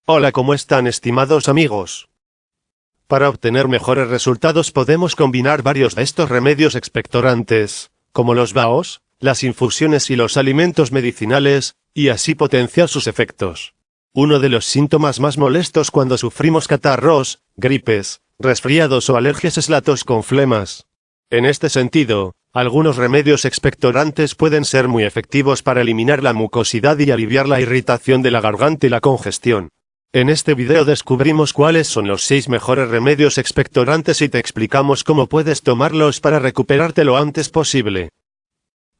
Hola, ¿cómo están, estimados amigos? Para obtener mejores resultados podemos combinar varios de estos remedios expectorantes, como los baos, las infusiones y los alimentos medicinales, y así potenciar sus efectos. Uno de los síntomas más molestos cuando sufrimos catarros, gripes, resfriados o alergias es la tos con flemas. En este sentido, algunos remedios expectorantes pueden ser muy efectivos para eliminar la mucosidad y aliviar la irritación de la garganta y la congestión. En este video descubrimos cuáles son los 6 mejores remedios expectorantes y te explicamos cómo puedes tomarlos para recuperarte lo antes posible.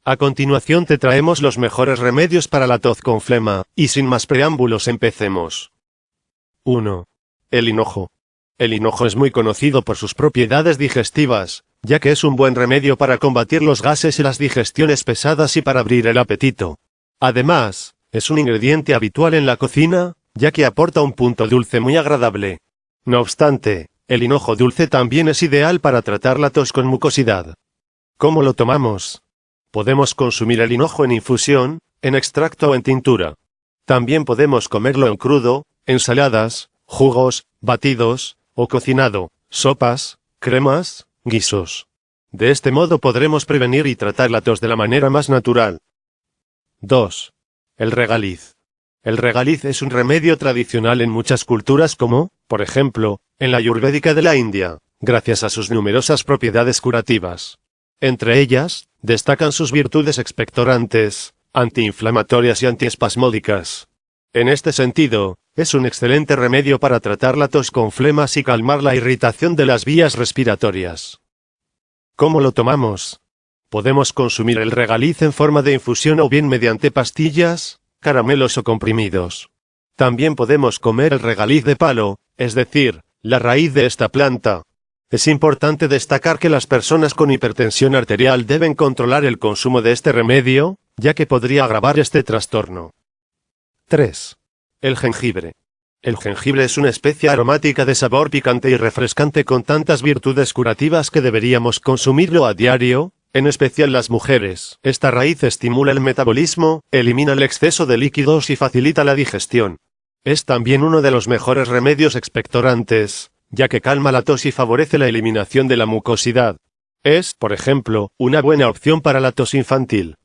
A continuación te traemos los mejores remedios para la tos con flema, y sin más preámbulos empecemos. 1. El hinojo. El hinojo es muy conocido por sus propiedades digestivas, ya que es un buen remedio para combatir los gases y las digestiones pesadas y para abrir el apetito. Además, es un ingrediente habitual en la cocina, ya que aporta un punto dulce muy agradable. No obstante, el hinojo dulce también es ideal para tratar la tos con mucosidad. ¿Cómo lo tomamos? Podemos consumir el hinojo en infusión, en extracto o en tintura. También podemos comerlo en crudo, ensaladas, jugos, batidos, o cocinado, sopas, cremas, guisos. De este modo podremos prevenir y tratar la tos de la manera más natural. 2. El regaliz. El regaliz es un remedio tradicional en muchas culturas como, por ejemplo, en la ayurvédica de la India, gracias a sus numerosas propiedades curativas. Entre ellas, destacan sus virtudes expectorantes, antiinflamatorias y antiespasmódicas. En este sentido, es un excelente remedio para tratar la tos con flemas y calmar la irritación de las vías respiratorias. ¿Cómo lo tomamos? Podemos consumir el regaliz en forma de infusión o bien mediante pastillas, caramelos o comprimidos. También podemos comer el regaliz de palo, es decir, la raíz de esta planta. Es importante destacar que las personas con hipertensión arterial deben controlar el consumo de este remedio, ya que podría agravar este trastorno. 3. El jengibre. El jengibre es una especia aromática de sabor picante y refrescante con tantas virtudes curativas que deberíamos consumirlo a diario, en especial las mujeres. Esta raíz estimula el metabolismo, elimina el exceso de líquidos y facilita la digestión. Es también uno de los mejores remedios expectorantes, ya que calma la tos y favorece la eliminación de la mucosidad. Es, por ejemplo, una buena opción para la tos infantil.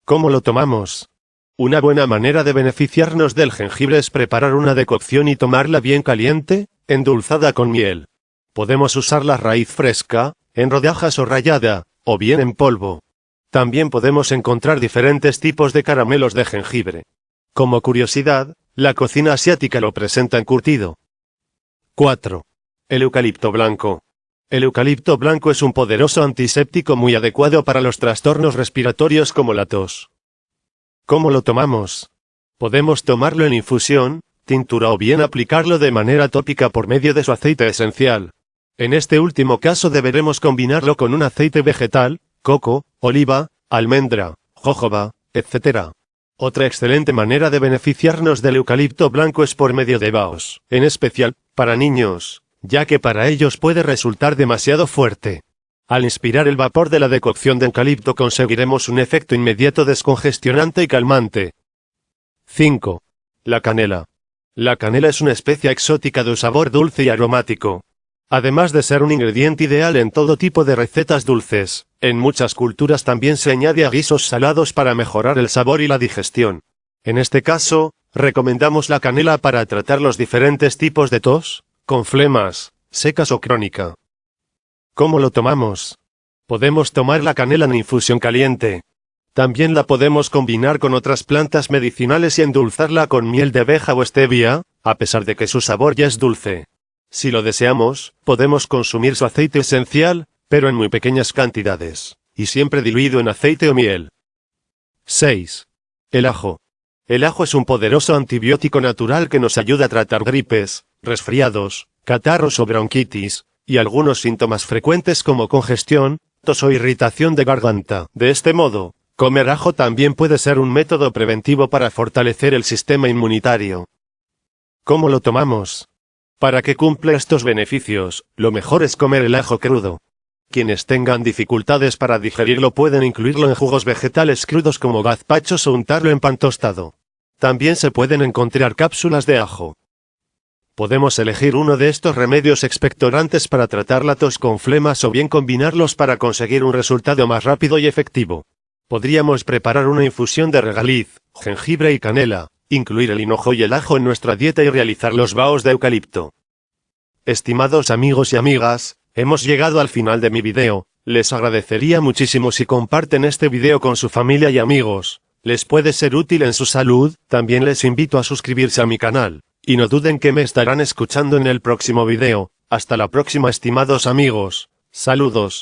¿Cómo lo tomamos? Una buena manera de beneficiarnos del jengibre es preparar una decocción y tomarla bien caliente, endulzada con miel. Podemos usar la raíz fresca, en rodajas o rallada, o bien en polvo. También podemos encontrar diferentes tipos de caramelos de jengibre. Como curiosidad, la cocina asiática lo presenta encurtido. 4. El eucalipto blanco. El eucalipto blanco es un poderoso antiséptico muy adecuado para los trastornos respiratorios como la tos. ¿Cómo lo tomamos? Podemos tomarlo en infusión, tintura o bien aplicarlo de manera tópica por medio de su aceite esencial. En este último caso deberemos combinarlo con un aceite vegetal, coco, oliva, almendra, jojoba, etc. Otra excelente manera de beneficiarnos del eucalipto blanco es por medio de baos, en especial para niños, ya que para ellos puede resultar demasiado fuerte. Al inspirar el vapor de la decocción de eucalipto conseguiremos un efecto inmediato descongestionante y calmante. 5. La canela. La canela es una especia exótica de sabor dulce y aromático. Además de ser un ingrediente ideal en todo tipo de recetas dulces, en muchas culturas también se añade a guisos salados para mejorar el sabor y la digestión. En este caso, recomendamos la canela para tratar los diferentes tipos de tos, con flemas, secas o crónica. ¿Cómo lo tomamos? Podemos tomar la canela en infusión caliente. También la podemos combinar con otras plantas medicinales y endulzarla con miel de abeja o stevia, a pesar de que su sabor ya es dulce. Si lo deseamos, podemos consumir su aceite esencial, pero en muy pequeñas cantidades, y siempre diluido en aceite o miel. 6. El ajo. El ajo es un poderoso antibiótico natural que nos ayuda a tratar gripes, resfriados, catarros o bronquitis, y algunos síntomas frecuentes como congestión, tos o irritación de garganta. De este modo, comer ajo también puede ser un método preventivo para fortalecer el sistema inmunitario. ¿Cómo lo tomamos? Para que cumpla estos beneficios, lo mejor es comer el ajo crudo. Quienes tengan dificultades para digerirlo pueden incluirlo en jugos vegetales crudos como gazpachos o untarlo en pan tostado. También se pueden encontrar cápsulas de ajo, Podemos elegir uno de estos remedios expectorantes para tratar la tos con flemas o bien combinarlos para conseguir un resultado más rápido y efectivo. Podríamos preparar una infusión de regaliz, jengibre y canela, incluir el hinojo y el ajo en nuestra dieta y realizar los baos de eucalipto. Estimados amigos y amigas, hemos llegado al final de mi video. Les agradecería muchísimo si comparten este video con su familia y amigos. Les puede ser útil en su salud. También les invito a suscribirse a mi canal. Y no duden que me estarán escuchando en el próximo video. Hasta la próxima, estimados amigos. Saludos.